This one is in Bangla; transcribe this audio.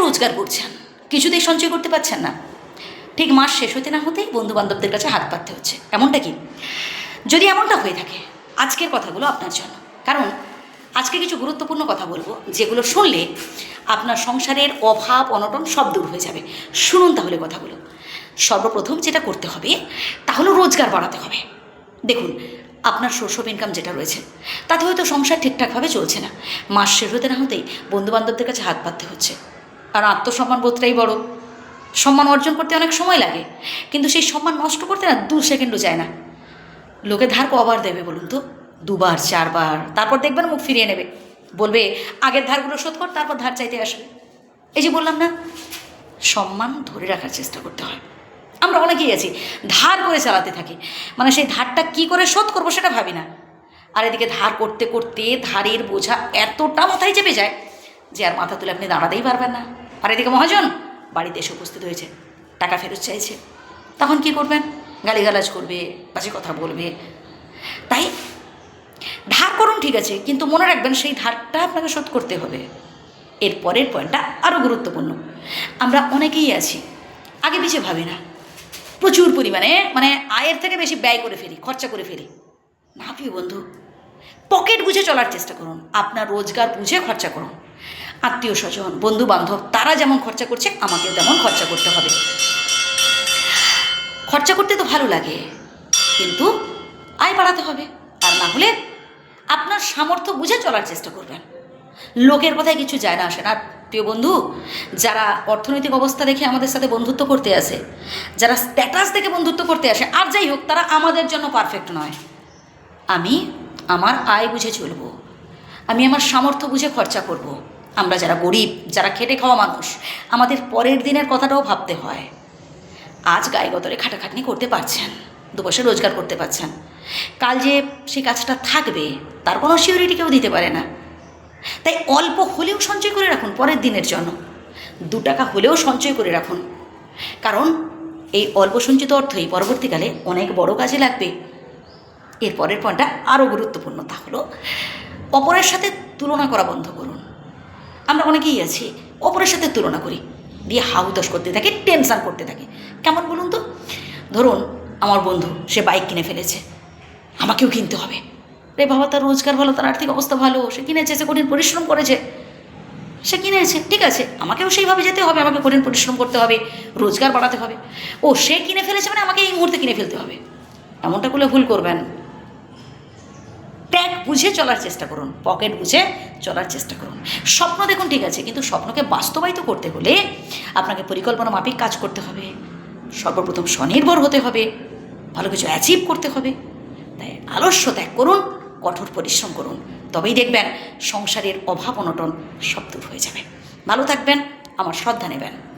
রোজগার করছেন, কিছুতেই সঞ্চয় করতে পারছেন না, ঠিক মাস শেষ হতে না হতেই বন্ধুবান্ধবদের কাছে হাত পাততে হচ্ছে, এমনটা কি? যদি এমনটা হয়ে থাকে, আজকের কথাগুলো আপনার জন্য। কারণ আজকে কিছু গুরুত্বপূর্ণ কথা বলবো, যেগুলো শুনলে আপনার সংসারের অভাব অনটন সব দূর হয়ে যাবে। শুনুন তাহলে কথাগুলো। সর্বপ্রথম যেটা করতে হবে তা হলো রোজগার বাড়াতে হবে। দেখুন, আপনার সোর্স অফ ইনকাম যেটা রয়েছে তাতে হয়তো সংসার ঠিকঠাকভাবে চলছে না, মাস শেষ হতে না হতেই বন্ধুবান্ধবদের কাছে হাত পাততে হচ্ছে। আর আত্মসম্মান বোধটাই বড়। সম্মান অর্জন করতে অনেক সময় লাগে, কিন্তু সেই সম্মান নষ্ট করতে না 2 সেকেন্ডও যায় না। লোকে ধার কবার দেবে বলুন তো? 2বার 4বার, তারপর দেখবেন মুখ ফিরিয়ে নেবে, বলবে আগের ধারগুলো শোধ কর, তারপর ধার চাইতে আসবে। এই যে বললাম না, সম্মান ধরে রাখার চেষ্টা করতে হয়। আমরা অনেকেই আছি ধার করে চালাতে থাকি, মানে সেই ধারটা কি করে শোধ করবো সেটা ভাবি না। আর এদিকে ধার করতে করতে ধারের বোঝা এতটা মাথায় চেপে যায় যে আর মাথা তুলে আপনি দাঁড়াতেই পারবেন না। আর এদিকে মহাজন বাড়িতে এসে উপস্থিত হয়েছে, টাকা ফেরত চাইছে, তখন কি করবেন? গালিগালাজ করবে, বাজে কথা বলবে। তাই ধার করুন ঠিক আছে, কিন্তু মনে রাখবেন সেই ধারটা আপনাকে শোধ করতে হবে। এর পরের পয়েন্টটা আরও গুরুত্বপূর্ণ। আমরা অনেকেই আছি আগে পিছিয়ে ভাবি না, প্রচুর পরিমাণে মানে আয়ের থেকে বেশি ব্যয় করে ফেলি, খরচা করে ফেলি। না প্রিয় বন্ধু, পকেট বুঝে চলার চেষ্টা করুন, আপনার রোজগার বুঝে খরচা করুন। আত্মীয় স্বজন বন্ধু বান্ধব তারা যেমন খরচা করছে, আমাকেও তেমন খরচা করতে হবে। খরচা করতে তো ভালো লাগে, কিন্তু আয় বাড়াতে হবে। আর না হলে আপনার সামর্থ্য বুঝে চলার চেষ্টা করবেন। লোকের কথায় কিছু যায় না আসে না। প্রিয় বন্ধু, যারা অর্থনৈতিক অবস্থা দেখে আমাদের সাথে বন্ধুত্ব করতে আসে, যারা স্ট্যাটাস দেখে বন্ধুত্ব করতে আসে, আর যাই হোক, তারা আমাদের জন্য পারফেক্ট নয়। আমি আমার আয় বুঝে চলব, আমি আমার সামর্থ্য বুঝে খরচা করব। আমরা যারা গরিব, যারা খেটে খাওয়া মানুষ, আমাদের পরের দিনের কথাটাও ভাবতে হয়। আজ গায়ে গতরে খাটাখাটনি করতে পারছেন, 2 পয়সা রোজগার করতে পারছেন, কাল যে সেই কাজটা থাকবে তার কোনো সিউরিটি কেউ দিতে পারে না। তাই অল্প হলেও সঞ্চয় করে রাখুন পরের দিনের জন্য। 2 টাকা হলেও সঞ্চয় করে রাখুন, কারণ এই অল্প সঞ্চিত অর্থই পরবর্তীকালে অনেক বড় কাজে লাগবে। এর পরের পয়েন্টটা আরও গুরুত্বপূর্ণ, তা হলো অপরের সাথে তুলনা করা বন্ধ করুন। আমরা অনেকেই আছি অপরের সাথে তুলনা করি, দিয়ে হাউতাশ করতে থাকি, টেনশান করতে থাকি। কেমন বলুন তো? ধরুন আমার বন্ধু, সে বাইক কিনে ফেলেছে, আমাকেও কিনতে হবে। রে বাবা, তার রোজগার ভালো, তার আর্থিক অবস্থা ভালো, সে কিনেছে, সে কঠিন পরিশ্রম করেছে, সে কিনেছে, ঠিক আছে, আমাকেও সেইভাবে যেতে হবে, আমাকে কঠিন পরিশ্রম করতে হবে, রোজগার বাড়াতে হবে। ও সে কিনে ফেলেছে মানে আমাকে এই মুহূর্তে কিনে ফেলতে হবে, এমনটা করলে ভুল করবেন। ট্যাগ বুঝে চলার চেষ্টা করুন, পকেট বুঝে চলার চেষ্টা করুন। স্বপ্ন দেখুন ঠিক আছে, কিন্তু স্বপ্নকে বাস্তবায়িত করতে হলে আপনাকে পরিকল্পনা মাফিক কাজ করতে হবে। সর্বপ্রথম স্বনির্ভর হতে হবে, ভালো কিছু অ্যাচিভ করতে হবে। তাই আলস্য ত্যাগ করুন, কঠোর পরিশ্রম করুন, তবেই দেখবেন সংসারের অভাব অনটন সব দূর হয়ে যাবে। ভালো থাকবেন, আমার শ্রদ্ধা নেবেন।